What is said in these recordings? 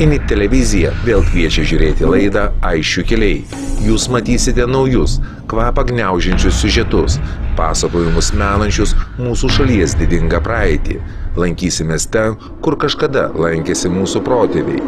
Init televizija vėl kviečia žiūrėti laidą Aisčių keliai. Jūs matysite naujus, kvapą gniaužiančius siužetus, pasakojimus menančius mūsų šalies didingą praeitį. Lankysimės ten, kur kažkada lankėsi mūsų protėviai.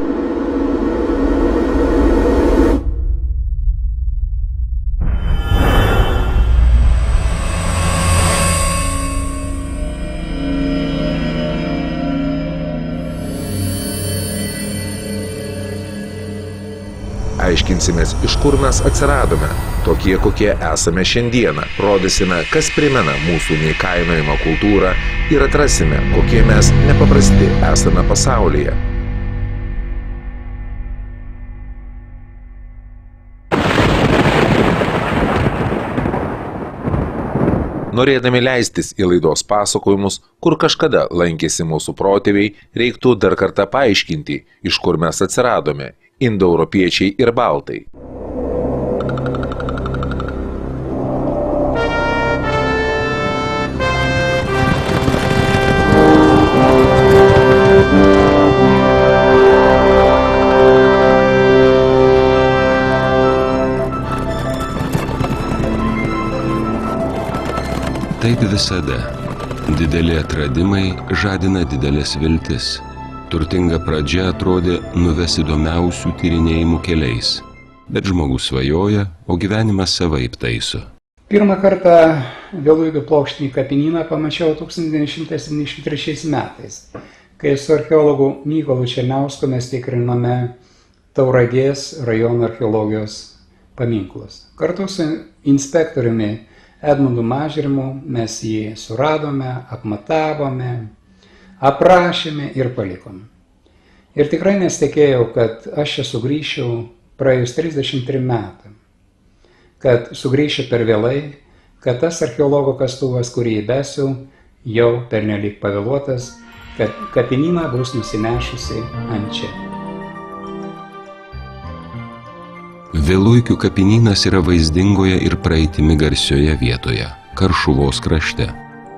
Aiškinsimės, iš kur mes atsiradome, tokie kokie esame šiandieną, rodysime, kas primena mūsų neįkainojamą kultūrą ir atrasime, kokie mes nepaprasti esame pasaulyje. Norėdami leistis į laidos pasakojimus, kur kažkada lankėsi mūsų protėviai, reiktų dar kartą paaiškinti, iš kur mes atsiradome – indoeuropiečiai ir baltai. Taip visada. Dideli atradimai žadina didelės viltis. Turtinga pradžia atrodė nuves įdomiausių tyrinėjimų keliais. Bet žmogus svajoja, o gyvenimas savaip taiso. Pirmą kartą Vėluikių plokštinį kapinyną pamačiau 1973 metais, kai su archeologu Mykolu Černiausku mes tikrinome Tauragės rajono archeologijos paminklus. Kartu su inspektoriumi Edmundu Mažrimu mes jį suradome, apmatavome, aprašėme ir palikome. Ir tikrai nesitikėjau, kad aš čia sugrįšiu praėjus 33 metų, kad sugrįšiu per vėlai, kad tas archeologo kastuvas, kurį įbesiu, jau pernelyg pavėluotas, kad kapinyną bus nusinešusi ant čia. Vėluikių kapinynas yra vaizdingoje ir praeitimi garsioje vietoje – Karšuvos krašte.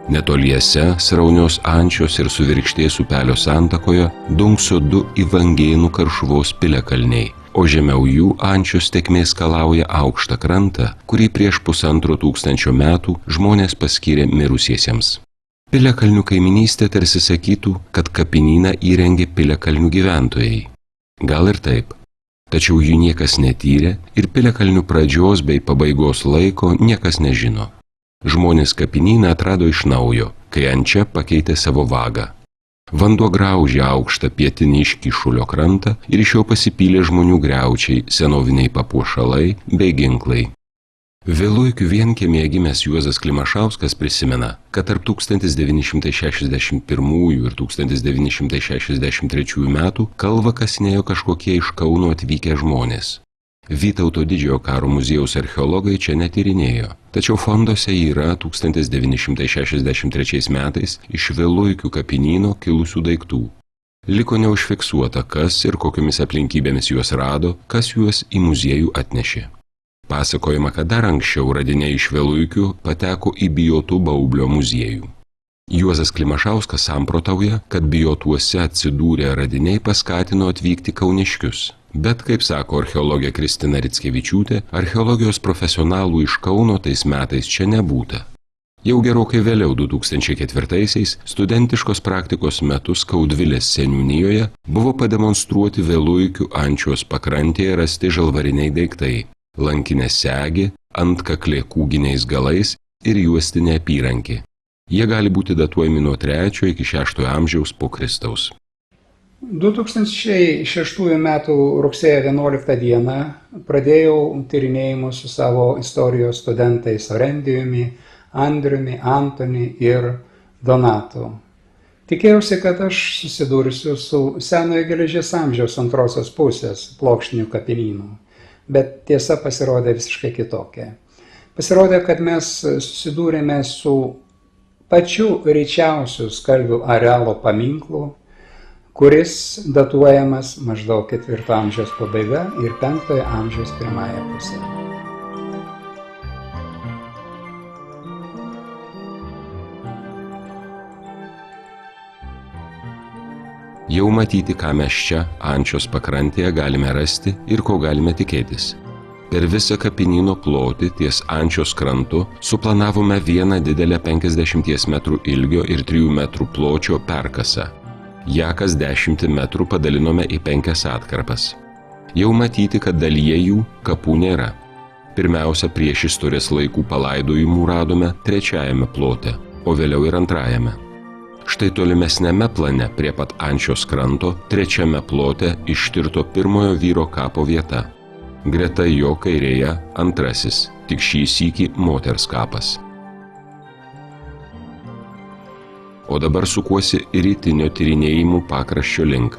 Netoliese Sraunios Ančios ir Suvirkštės upelio santakoje dunkso du Ivangėnų Karšuvos piliakalniai, o žemiau jų Ančios tekmės skalauja aukštą krantą, kurį prieš 1500 metų žmonės paskyrė mirusiesiems. Piliakalnių kaiminystė tarsi sakytų, kad kapinyną įrengė piliakalnių gyventojai. Gal ir taip, tačiau jų niekas netyrė ir piliakalnių pradžios bei pabaigos laiko niekas nežino. Žmonės kapinyną atrado iš naujo, kai ant čia pakeitė savo vagą. Vanduo graužė aukštą pietinį Iškyšulio krantą ir iš jo pasipylė žmonių griaučiai, senoviniai papuošalai bei ginklai. Vėluikių vienkiemyje gimęs Juozas Klimašauskas prisimena, kad tarp 1961 ir 1963 metų kalvą kasinėjo kažkokie iš Kauno atvykę žmonės. Vytauto Didžiojo karo muziejaus archeologai čia netyrinėjo, tačiau fonduose yra 1963 metais iš Vėluikių kapinyno kilusių daiktų. Liko neužfiksuota, kas ir kokiomis aplinkybėmis juos rado, kas juos į muziejų atnešė. Pasakojama, kad dar anksčiau radiniai iš Vėluikių pateko į Bijotų baublio muziejų. Juozas Klimašauskas samprotauja, kad Bijotuose atsidūrę radiniai paskatino atvykti kauniškius. Bet, kaip sako archeologė Kristina Rickevičiūtė, archeologijos profesionalų iš Kauno tais metais čia nebūta. Jau gerokai vėliau 2004-aisiais studentiškos praktikos metu Skaudvilės seniūnijoje buvo pademonstruoti Vėluikių Ančios pakrantėje rasti žalvariniai daiktai – lankinė segė, antkaklė kūginiais galais ir juostinė apyrankė. Jie gali būti datuojami nuo 3 iki 6 amžiaus po Kristaus. 2006 m. rugsėjo 11 dieną pradėjau tyrinėjimus su savo istorijos studentais Orendijumi, Andriumi, Antoni ir Donatu. Tikėjausi, kad aš susidursiu su senojo geležies amžiaus antrosios pusės plokštinių kapinynu, bet tiesa pasirodė visiškai kitokia. Pasirodė, kad mes susidūrėme su pačiu ryčiausiu Skalvių arealo paminklu, kuris datuojamas maždaug 4 amžiaus pabaiga ir 5 amžiaus pirmąją pusę. Jau matyti, ką mes čia, Ančios pakrantėje, galime rasti ir ko galime tikėtis. Per visą kapinyno plotį ties Ančios krantu suplanavome vieną didelę 50 metrų ilgio ir 3 metrų pločio perkasą. Ja kas 10 metrų padalinome į 5 atkarpas. Jau matyti, kad dalyje jų kapų nėra. Pirmiausia, priešistorės laikų palaidojimų radome 3 plote, o vėliau ir 2. Štai tolimesnėme plane prie pat Ančios kranto 3 plote ištirto pirmojo vyro kapo vieta. Greta jo kairėje 2, tik šį sykį moters kapas. O dabar sukuosi rytinio tyrinėjimų pakraščio link.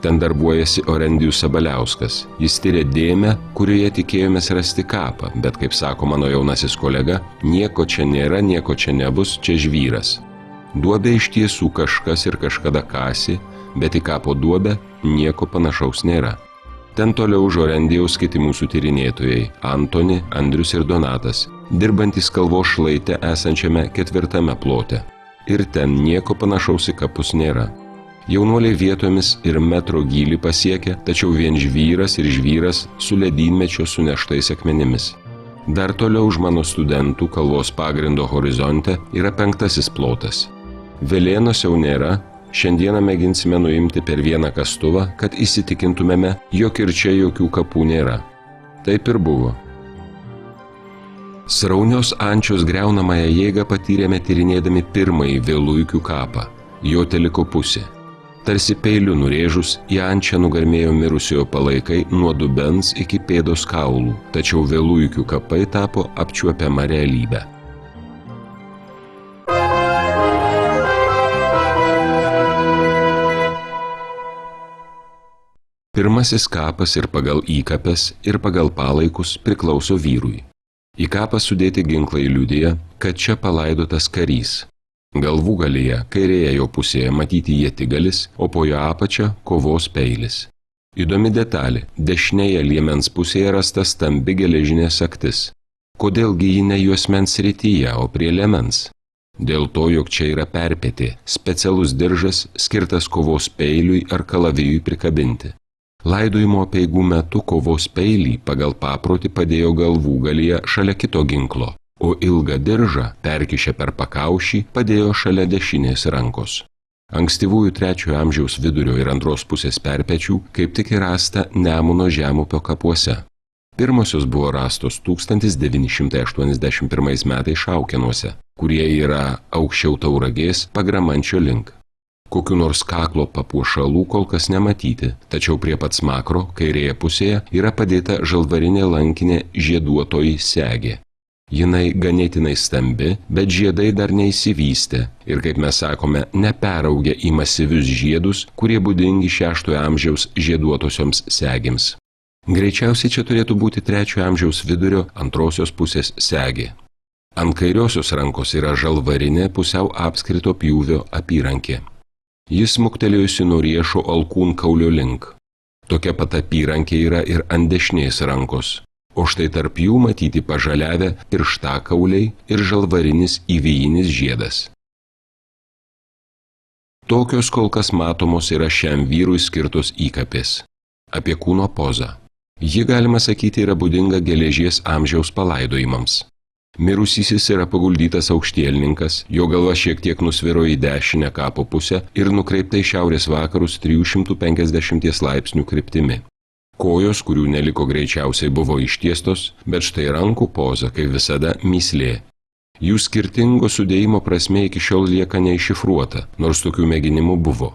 Ten darbuojasi Orendijus Sabaliauskas. Jis tyrė dėmę, kurioje tikėjomės rasti kapą, bet, kaip sako mano jaunasis kolega, nieko čia nėra, nieko čia nebus, čia žvyras. Duobė iš tiesų kažkas ir kažkada kasė, bet į kapo duobę nieko panašaus nėra. Ten toliau už Orendijaus kiti mūsų tyrinėtojai – Antoni, Andrius ir Donatas, dirbantys Kalvos šlaite esančiame 4 plote. Ir ten nieko panašaus į kapus nėra. Jaunuoliai vietomis ir metro gylį pasiekia, tačiau vien žvyras ir žvyras su ledynmečio suneštais akmenimis. Dar toliau už mano studentų Kalvos pagrindo horizonte yra 5 plotas. Velėnos jau nėra, šiandieną mėginsime nuimti per vieną kastuvą, kad įsitikintumėme, jog ir čia jokių kapų nėra. Taip ir buvo. Sraunios Ančios greunamąją jėgą patyrėme tyrinėdami pirmąjį Vėluikių kapą. Jo teliko pusė. Tarsi peiliu nurėžus, į Ančią nugarmėjo mirusiojo palaikai nuo dubens iki pėdos kaulų, tačiau Vėluikių kapai tapo apčiuopiama realybė. Pirmasis kapas ir pagal įkapes, ir pagal palaikus priklauso vyrui. Į kapą sudėti ginklai liudija, kad čia palaidotas karys. Galvūgalyje, kairėje jo pusėje matyti ietigalis, o po jo apačia kovos peilis. Įdomi detalė, dešinėje liemens pusėje rasta stambi geležinė sagtis. Kodėlgi ji ne juosmens srityje, o prie liemens? Dėl to, jog čia yra perpėtė, specialus diržas skirtas kovos peiliui ar kalavijui prikabinti. Laidojimo apeigų metu kovos peilį pagal paprotį padėjo galvūgalyje šalia kito ginklo, o ilgą diržą, perkišę per pakaušį, padėjo šalia dešinės rankos. Ankstyvųjų 3 amžiaus vidurio ir 2 pusės perpečių kaip tik rasta Nemuno žemupio kapuose. Pirmosios buvo rastos 1981 metais Šaukenuose, kurie yra aukščiau Tauragės Pagramančio link. Kokių nors kaklo papuošalų kol kas nematyti, tačiau prie pat smakro, kairėje pusėje, yra padėta žalvarinė lankinė žieduotoji segė. Jinai ganėtinai stambi, bet žiedai dar neįsivystė ir, kaip mes sakome, neperaugė į masyvius žiedus, kurie būdingi 6 amžiaus žieduotosioms segėms. Greičiausiai čia turėtų būti 3 amžiaus vidurio 2 pusės segė. Ant kairiosios rankos yra žalvarinė pusiau apskrito pjūvio apyrankė. Jis smuktelėjusi nuo riešo alkūnkaulio link. Tokia pat apyrankė yra ir ant dešinės rankos. O štai tarp jų matyti pažaliavę pirštakauliai ir žalvarinis įvijinis žiedas. Tokios kol kas matomos yra šiam vyrui skirtos įkapės. Apie kūno pozą. Ji, galima sakyti, yra būdinga geležies amžiaus palaidojimams. Mirusysis yra paguldytas aukštielninkas, jo galva šiek tiek nusviro į dešinę kapo pusę ir nukreipta į šiaurės vakarus 350 laipsnių kryptimi. Kojos, kurių neliko greičiausiai buvo ištiestos, bet štai rankų poza, kaip visada, mįslė. Jų skirtingo sudėjimo prasme iki šiol lieka neiššifruota, nors tokių mėginimų buvo.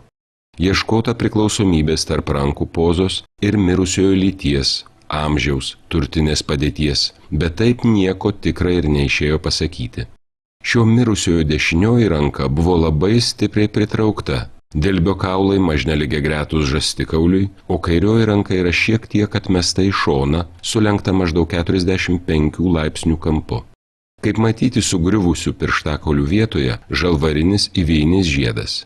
Ieškota priklausomybės tarp rankų pozos ir mirusiojo lyties, amžiaus, turtinės padėties, bet taip nieko tikrai ir neišėjo pasakyti. Šio mirusiojo dešinioji ranka buvo labai stipriai pritraukta. Delbio kaulai mažnelygiai gretus žastikauliui, o kairioji ranka yra šiek tiek atmesta į šoną, sulenkta maždaug 45 laipsnių kampu. Kaip matyti, sugriuvusių pirštakaulių vietoje žalvarinis įvijinis žiedas.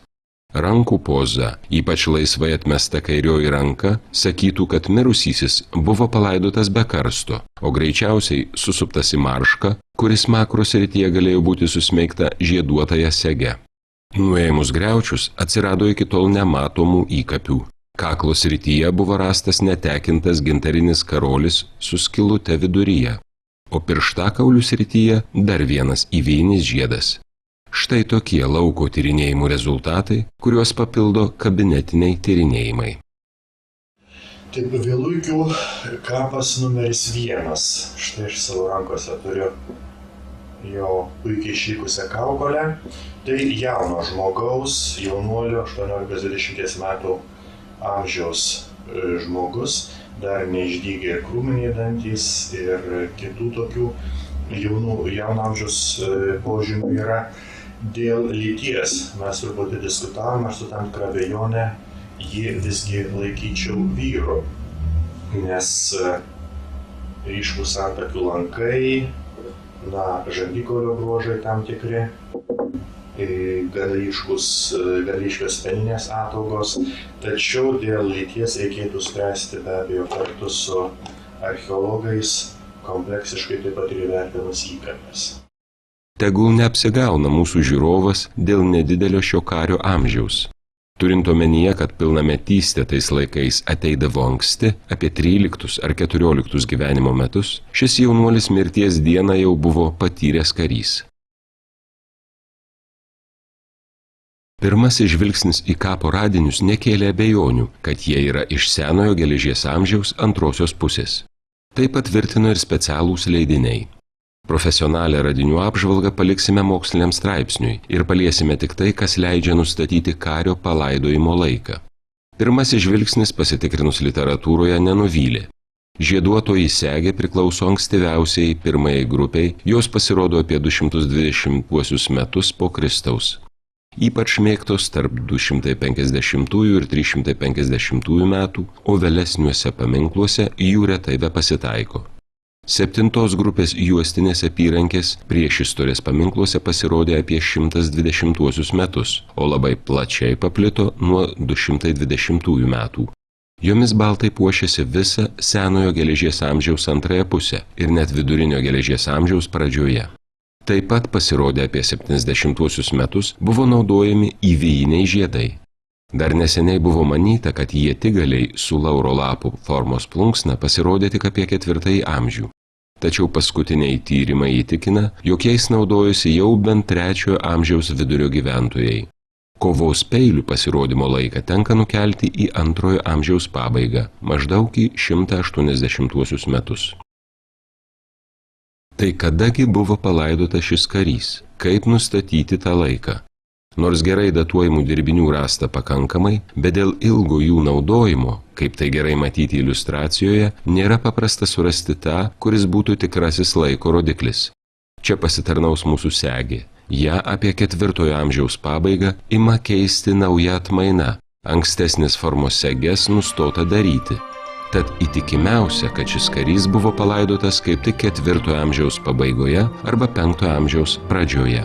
Rankų poza, ypač laisvai atmesta kairioji ranka, sakytų, kad mirusysis buvo palaidotas be karsto, o greičiausiai susuptas į maršką, kuris makro srityje galėjo būti susmeigta žieduotąją segę. Nuėmus griaučius atsirado iki tol nematomų įkapių. Kaklo srityje buvo rastas netekintas gintarinis karolis su skylute viduryje, o pirštakaulių srityje dar vienas įvynis žiedas. Štai tokie lauko tyrinėjimų rezultatai, kuriuos papildo kabinetiniai tyrinėjimai. Taip, Vėluikių kapas numeris 1. Štai aš savo rankose turiu jo puikiai išlikusią kaukolę. Tai jauno žmogaus, jaunuolio 18-20 metų amžiaus žmogus, dar neišdygę ir krūminiai dantys ir kitų tokių jauno amžiaus požymių yra. Dėl lyties mes truputį diskutavome, aš su tam tikrą abejonę jį visgi laikyčiau vyru, nes ryškūs antakių lankai, žandikaulio bruožai tam tikri, gana ryškios peninės ataugos, tačiau dėl lyties reikėtų spręsti be abejo kartu su archeologais, kompleksiškai taip pat ir įvertinus įkapes. Tegul neapsigauna mūsų žiūrovas dėl nedidelio šio kario amžiaus. Turint omenyje, kad pilnametystė tais laikais ateidavo anksti, apie 13 ar 14 gyvenimo metus, šis jaunuolis mirties dieną jau buvo patyręs karys. Pirmasis žvilgsnis į kapo radinius nekėlė abejonių, kad jie yra iš senojo geležies amžiaus antrosios pusės. Tai patvirtino ir specialūs leidiniai. Profesionalią radinių apžvalgą paliksime moksliniam straipsniui ir paliesime tik tai, kas leidžia nustatyti kario palaidojimo laiką. Pirmasis žvilgsnis pasitikrinus literatūroje nenuvylė. Žieduotoji segė priklauso ankstyviausiai pirmajai grupiai, jos pasirodo apie 220 metus po Kristaus. Ypač mėgtos tarp 250 ir 350 metų, o vėlesniuose paminkluose jų retai bepasitaiko. 7 grupės juostinės apyrankės priešistorės paminkluose pasirodė apie 120 metus, o labai plačiai paplito nuo 220 metų. Jomis baltai puošėsi visą senojo geležies amžiaus antrąją pusę ir net vidurinio geležies amžiaus pradžioje. Taip pat pasirodė apie 70 metus buvo naudojami įvijiniai žiedai. Dar neseniai buvo manyta, kad ietigaliai su lauro lapų formos plunksna pasirodė tik apie 4 amžių. Tačiau paskutiniai tyrimai įtikina, jog jais naudojosi jau bent 3 amžiaus vidurio gyventojai. Kovos peilių pasirodymo laiką tenka nukelti į 2 amžiaus pabaigą, maždaug į 180 metus. Tai kadagi buvo palaidotas šis karys? Kaip nustatyti tą laiką? Nors gerai datuojamų dirbinių rasta pakankamai, bet dėl ilgo jų naudojimo, kaip tai gerai matyti iliustracijoje, nėra paprasta surasti tą, kuris būtų tikrasis laiko rodiklis. Čia pasitarnaus mūsų segė. Ja apie 4 amžiaus pabaigą ima keisti nauja atmaina. Ankstesnis formos segės nustota daryti. Tad įtikimiausia, kad šis karys buvo palaidotas kaip tik 4 amžiaus pabaigoje arba 5 amžiaus pradžioje.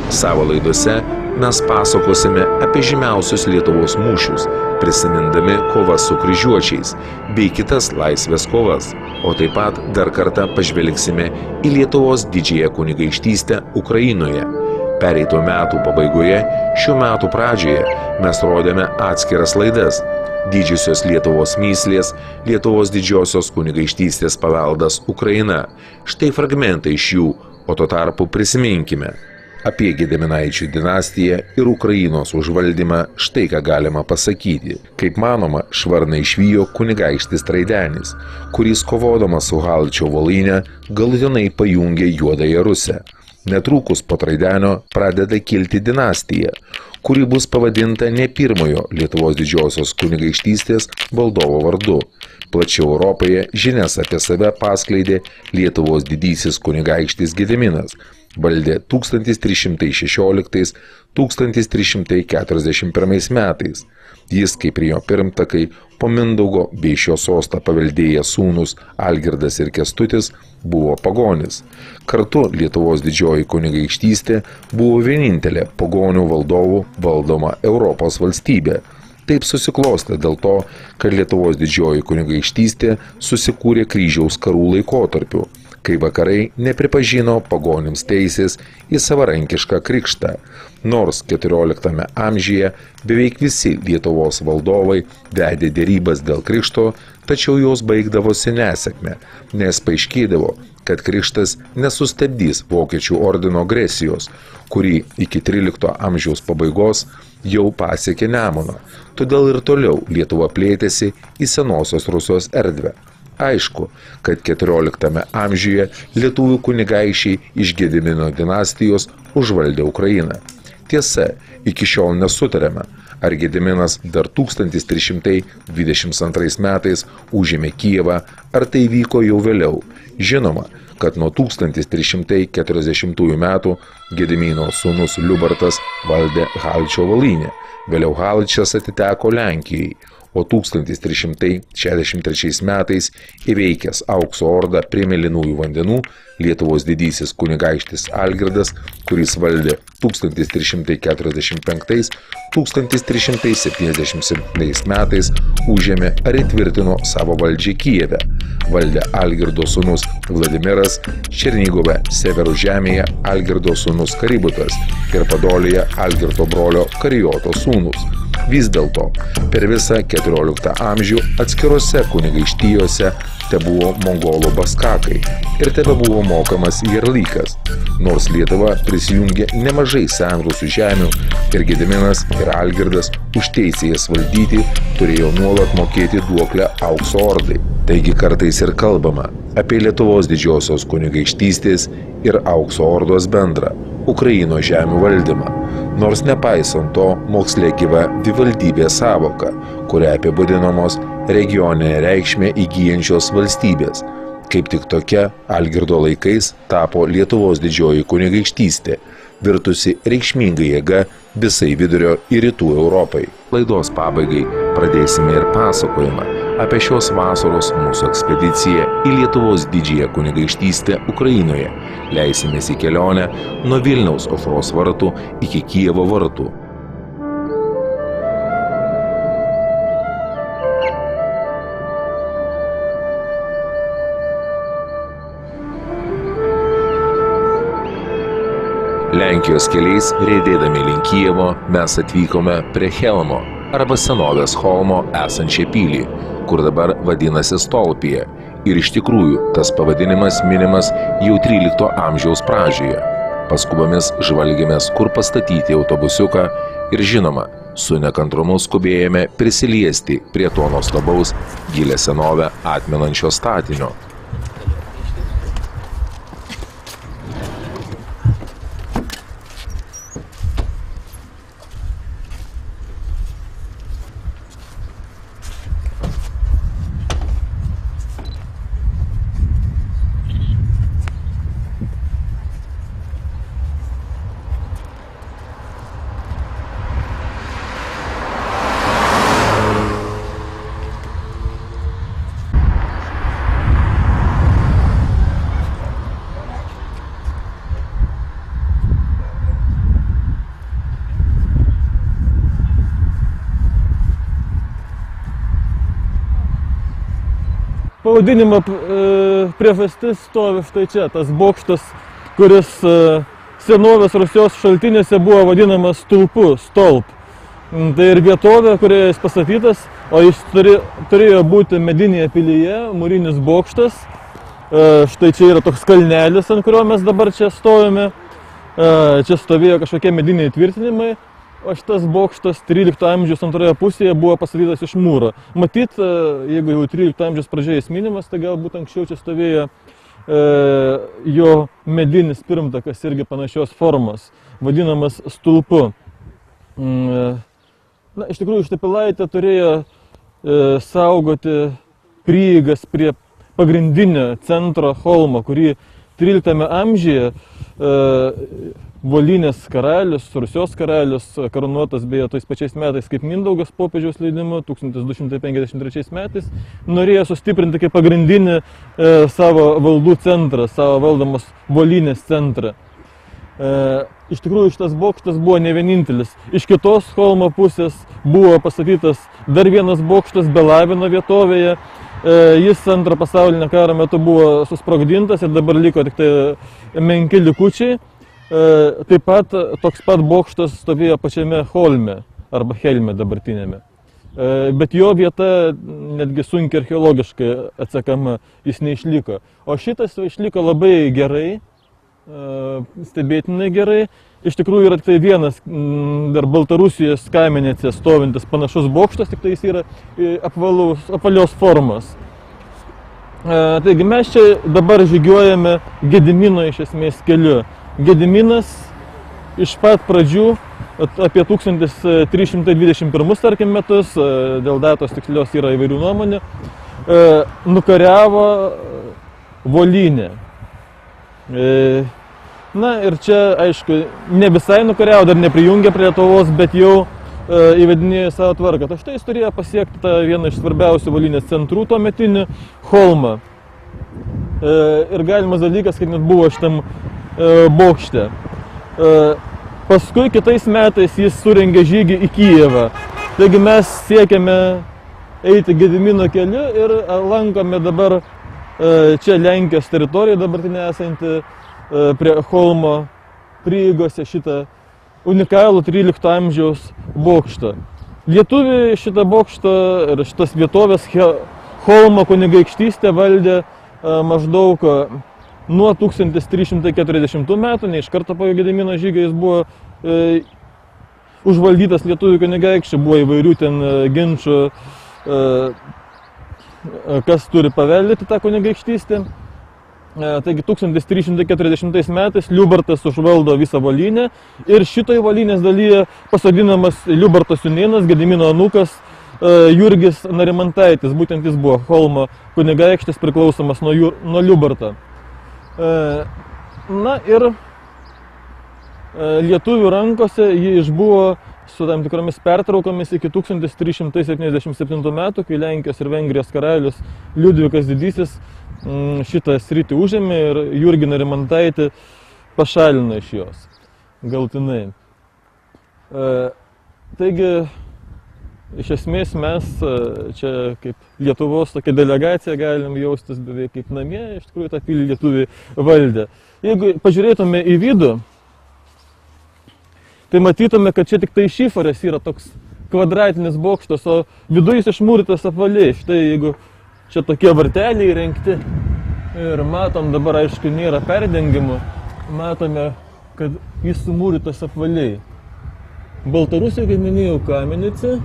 Savo laidose mes pasakosime apie žymiausius Lietuvos mūšius, prisimindami kovas su kryžiuočiais bei kitas laisvės kovas, o taip pat dar kartą pažvelgsime į Lietuvos didžiąją kunigaikštystę Ukrainoje. Pereito metų pabaigoje, šių metų pradžioje mes rodėme atskiras laidas. Didžiosios Lietuvos mįslės, Lietuvos didžiosios kunigaikštystės paveldas Ukraina. Štai fragmentai iš jų, o tuo tarpu prisiminkime. Apie Gediminaičių dinastiją ir Ukrainos užvaldymą štai ką galima pasakyti. Kaip manoma, švarną išvijo kunigaikštis Traidenis, kuris kovodamas su Haličio Volynę galutinai pajungė Juodąją Rusę. Netrukus po Traidenio pradeda kilti dinastija, kuri bus pavadinta ne pirmojo Lietuvos didžiosios kunigaikštystės valdovo vardu. Plačiau Europoje žinias apie save paskleidė Lietuvos didysis kunigaikštis Gediminas, valdė 1316–1341 metais. Jis, kaip ir jo pirmtakai, po Mindaugo bei šio sostą paveldėję sūnus Algirdas ir Kęstutis, buvo pagonis. Kartu Lietuvos didžioji kunigaikštystė buvo vienintelė pagonių valdovų valdoma Europos valstybė. Taip susiklostė dėl to, kad Lietuvos didžioji kunigaikštystė susikūrė kryžiaus karų laikotarpiu. kai vakarai nepripažino pagonims teisės į savarankišką krikštą, nors 14 amžiuje beveik visi Lietuvos valdovai vedė dėrybas dėl krikšto, tačiau jos baigdavosi nesėkme, nes paaiškėdavo, kad krikštas nesustabdys vokiečių ordino agresijos, kuri iki 13 amžiaus pabaigos jau pasiekė Nemuną. Todėl ir toliau Lietuva plėtėsi į senosios Rusijos erdvę. Aišku, kad 14 amžiuje lietuvių kunigaikščiai iš Gedimino dinastijos užvaldė Ukrainą. Tiesa, iki šiol nesutarėme, ar Gediminas dar 1322 metais užėmė Kijevą, ar tai vyko jau vėliau. Žinoma, kad nuo 1340 metų Gedimino sūnus Liubartas valdė Haličo Volynę, vėliau Haličas atiteko Lenkijai, o 1363 metais įveikęs Aukso ordą prie Mėlynųjų vandenų Lietuvos didysis kunigaikštis Algirdas, kuris valdė 1345–1377 metais, užėmė ar įtvirtino savo valdžią Kijeve. Valdė Algirdo sūnus Vladimiras, Černigove Severo žemėje Algirdo sūnus Kaributas ir Padolėje Algirdo brolio Karijoto sūnus. Vis dėlto, per visą 14 amžių atskirose kunigaikštijose tebuvo mongolų baskakai ir tebebuvo mokamas jerlykas, nors Lietuva prisijungė nemažai senrusių žemių ir Gediminas ir Algirdas už teisę jas valdyti turėjo nuolat mokėti duoklę Aukso ordai. Taigi kartais ir kalbama apie Lietuvos didžiosios kunigaikštystės ir Aukso ordos bendrą Ukrainos žemių valdymą, nors nepaisant to moksle gyva dvivaldybės sąvoka, kuria apibūdinamos regioninę reikšmę įgyjančios valstybės. Kaip tik tokia Algirdo laikais tapo Lietuvos didžioji kunigaikštystė, virtusi reikšminga jėga visai vidurio ir rytų Europai. Laidos pabaigai pradėsime ir pasakojimą apie šios vasaros mūsų ekspediciją į Lietuvos didžiąją kunigaikštystę Ukrainoje. Leisimės į kelionę nuo Vilniaus aušros vartų iki Kijevo vartų. Lenkijos keliais riedėdami link Kijevo mes atvykome prie Chelmo arba senovės Holmo esančią pilį, kur dabar vadinasi Stolpija. Ir iš tikrųjų tas pavadinimas minimas jau 13 amžiaus pradžioje. Paskubomis žvalgėmės, kur pastatyti autobusiuką ir žinoma, su nekantrumu skubėjome prisiliesti prie to nuostabaus gilią senovę atmenančio statinio. Pavadinimo priežastis stovi štai čia, tas bokštas, kuris senovės Rusijos šaltiniuose buvo vadinamas stulpu, stolp. Tai ir vietovė, kurioje jis pastatytas, o jis turėjo būti medinėje pilyje, mūrinis bokštas. Štai čia yra toks kalnelis, ant kurio mes dabar čia stovime. Čia stovėjo kažkokie mediniai tvirtinimai. O šitas bokštas 13 amžiaus antroje pusėje buvo pastatytas iš mūro. Matyt, jeigu jau 13 amžiaus pradžioje jis minimas, tai galbūt anksčiau čia stovėjo jo medinis pirmtakas irgi panašios formos, vadinamas stulpu. Na, iš tikrųjų, šitą pilaitę turėjo saugoti prieigas prie pagrindinio centro Holmo, kurį 13 amžiuje Volynės karalius, Rusijos karalius, karūnuotas beje tais pačiais metais kaip Mindaugas popiežiaus leidimu, 1253 metais, norėjo sustiprinti kaip pagrindinį savo valdų centrą, savo valdomos Volynės centrą. Iš tikrųjų, šitas bokštas buvo ne vienintelis. Iš kitos Holmo pusės buvo pastatytas dar vienas bokštas Belavino vietovėje. Jis Antro pasaulinio karo metu buvo susprogdintas ir dabar liko tik tai menki likučiai. Taip pat toks pat bokštas stovėjo pačiame Holme arba Helme dabartinėme. Bet jo vieta netgi sunkiai archeologiškai atsekama, jis neišliko. O šitas išliko labai gerai, stebėtinai gerai. Iš tikrųjų yra tik tai vienas dar Baltarusijos kaimenėse stovintis panašus bokštas, tik tai jis yra apvalios formos. Taigi mes čia dabar žygiuojame Gedimino iš esmės keliu. Gediminas iš pat pradžių, apie 1321 tarkim metus, dėl datos tikslios yra įvairių nuomonių, nukariavo Volynę. Na ir čia, aišku, ne visai nukariavo, dar neprijungė prie Lietuvos, bet jau įvedinėjo savo tvarką. Tai štai jis turėjo pasiekti tą vieną iš svarbiausių Volynės centrų tuometinių, Holmą. Ir galimas dalykas, kad net buvo šitam bokšte. Paskui kitais metais jis surengė žygį į Kijevą. Taigi mes siekiame eiti Gedimino keliu ir lankome dabar čia Lenkijos teritoriją dabartinė esanti prie Holmo prieigose šitą unikalų 13 amžiaus bokštą. Lietuviai šitą bokštą ir šitas vietovės Holmo kunigaikštystę valdė maždaug nuo 1340 metų, ne iš karto po Gedimino žygio jis buvo užvaldytas lietuvių kunigaikščių, buvo įvairių ten ginčų, kas turi paveldėti tą kunigaikštystę. Taigi 1340 metais Liubartas užvaldo visą Volynę ir šitoj Volynės dalyje pasodinamas Liubarto sūnėnas, Gedimino anūkas Jurgis Narimantaitis, būtent jis buvo Holmo kunigaikštis priklausomas nuo Liubarto. Na ir lietuvių rankose jį išbuvo su tam tikromis pertraukomis iki 1377 metų, kai Lenkijos ir Vengrijos karalius Liudvikas Didysis šitą sritį užėmė ir Jurgį Narimantaitį pašalino iš jos galutinai. Taigi, iš esmės mes čia kaip Lietuvos tokia delegacija galim jaustis beveik kaip namie, iš tikrųjų tą pilį lietuviai valdė. Jeigu pažiūrėtume į vidų, tai matytume, kad čia tik tai šiferis yra toks kvadratinis bokštas, o viduje jis išmūrytas apvaliai. Štai jeigu čia tokie varteliai įrengti ir matom, dabar aišku nėra perdengimų, matome, kad jis sumūrytas apvaliai. Baltarusijoje, kaip minėjau, kamenicė,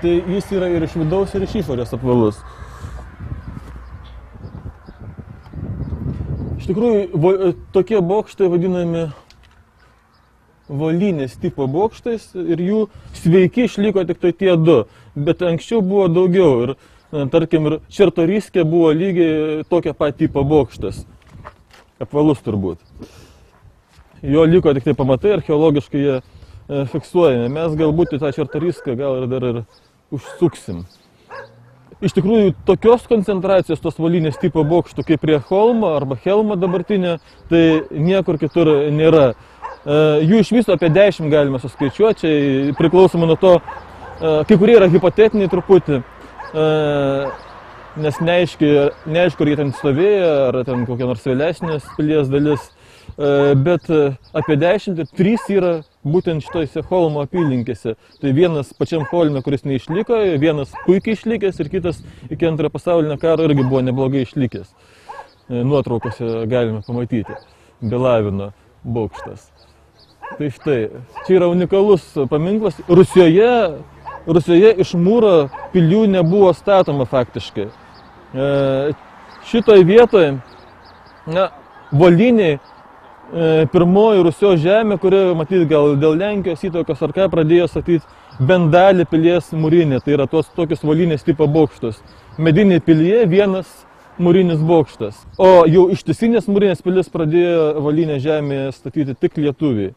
tai jis yra ir iš vidaus, ir iš išorės apvalus. Iš tikrųjų, tokie bokštai vadinami Volynės tipo bokštais ir jų sveiki išliko tik tai tie du, bet anksčiau buvo daugiau ir, tarkim, ir Čertoriskė buvo lygiai tokia pat tipo bokštas, apvalus turbūt. Jo liko tik tai pamatai, archeologiškai jie fiksuojami. Mes galbūt į tą Čertoriską gal ir dar ir užsuksim. Iš tikrųjų, tokios koncentracijos tos Volynės tipo bokštų kaip prie Holmo arba Helmo dabartinė, tai niekur kitur nėra. Jų iš viso apie 10 galime suskaičiuoti, čia priklausomai nuo to, kai kurie yra hipotetiniai truputį, nes neaišku, ar jie ten stovėjo, ar ten kokia nors vėlesnės pilies dalis, bet apie 10, 3 yra būtent šitose Holmo apylinkėse. Tai vienas pačiam Holme, kuris neišliko, vienas puikiai išlikęs ir kitas iki Antrojo pasaulinio karo irgi buvo neblogai išlikęs. Nuotraukose galime pamatyti. Belavino bokštas. Tai štai, čia yra unikalus paminklas. Rusijoje iš mūro pilių nebuvo statoma faktiškai. Šitoje vietoje, Volynėj, pirmoji Rusijos žemė, kuri, matyti, gal dėl Lenkijos įtakos ar ką, pradėjo statyti bent dalį pilies mūrinė. Tai yra tokius Volynės tipo bokštus. Medinė pilyje vienas mūrinis bokštas. O jau ištisinės mūrinės pilis pradėjo Volynės žemėje statyti tik lietuviai.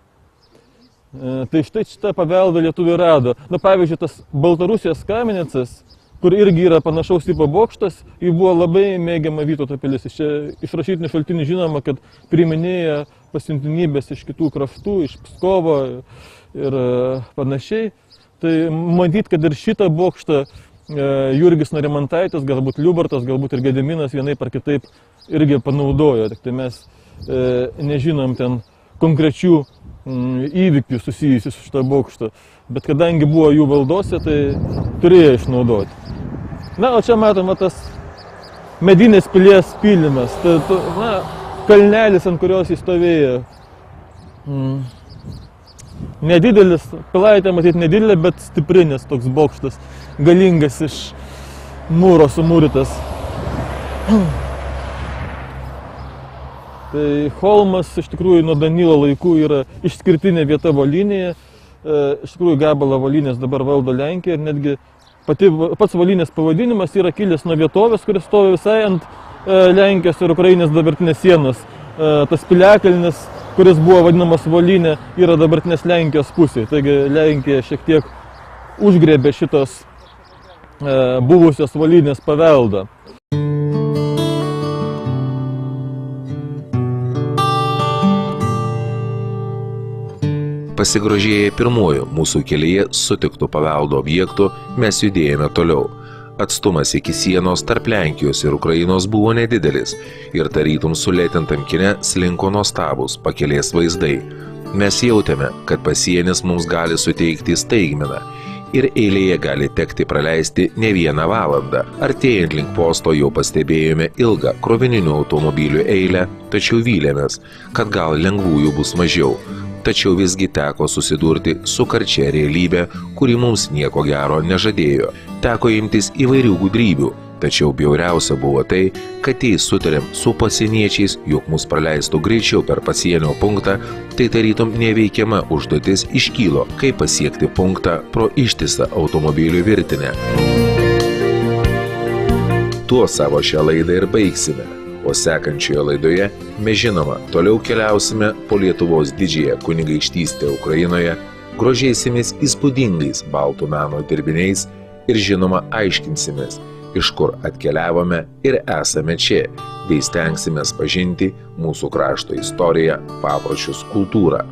Tai štai šitą paveldą lietuviai rado. Na, pavyzdžiui, tas Baltarusijos kamenicas, kur irgi yra panašaus tipo bokštas, jį buvo labai mėgiama Vytauto pilis. Iš rašytinių šaltinių žinoma, kad priiminėja pasiuntinybės iš kitų kraštų, iš Pskovo ir panašiai. Tai matyt, kad ir šitą bokštą Jurgis Narimantaitis, galbūt Liubartas, galbūt ir Gediminas vienaip ar kitaip irgi panaudojo. Tik tai mes nežinom ten konkrečių įvykių susijusių su šitą bokštą. Bet kadangi buvo jų valdose, tai turėjo išnaudoti. Na, o čia matome tas medinės pilies pylimas. Na, kalnelis, ant kurios jis stovėjo. Nedidelis, pilaitė matyti nedidelė, bet stiprinės toks bokštas, galingas iš mūro sumūrytas. Tai Holmas iš tikrųjų nuo Danilo laikų yra išskirtinė vieta Volynėje. Iš tikrųjų Gabalą Volynės dabar valdo Lenkija ir netgi pats Volynės pavadinimas yra kilęs nuo vietovės, kuris stovi visai ant Lenkijos ir Ukrainės dabartinės sienos. Tas piliakalnis, kuris buvo vadinamas Volynė, yra dabartinės Lenkijos pusėje. Taigi Lenkija šiek tiek užgriebė šitos buvusios Volynės paveldą. Pasigrožėję pirmuoju mūsų kelyje sutiktų paveldo objektų, mes judėjome toliau. Atstumas iki sienos tarp Lenkijos ir Ukrainos buvo nedidelis ir tarytum sulėtintam kine slinko nuostabūs pakelės vaizdai. Mes jautėme, kad pasienis mums gali suteikti staigmeną ir eilėje gali tekti praleisti ne vieną valandą. Artėjant link posto jau pastebėjome ilgą krovininių automobilių eilę, tačiau vylėmės, kad gal lengvųjų bus mažiau. Tačiau visgi teko susidurti su karčia realybė, kuri mums nieko gero nežadėjo. Teko imtis įvairių gudrybių, tačiau bjauriausia buvo tai, kad jei sutarėm su pasieniečiais, jog mus praleistų greičiau per pasienio punktą, tai tarytum neveikiama užduotis iškylo, kaip pasiekti punktą pro ištisą automobilių virtinę. Tuo savo šią laidą ir baigsime. O sekančioje laidoje mes žinoma toliau keliausime po Lietuvos didžiąją kunigaikštystę Ukrainoje, grožėsimės įspūdingais baltų meno dirbiniais ir žinoma aiškinsimės, iš kur atkeliavome ir esame čia, bei stengsimės pažinti mūsų krašto istoriją, papročius, kultūrą.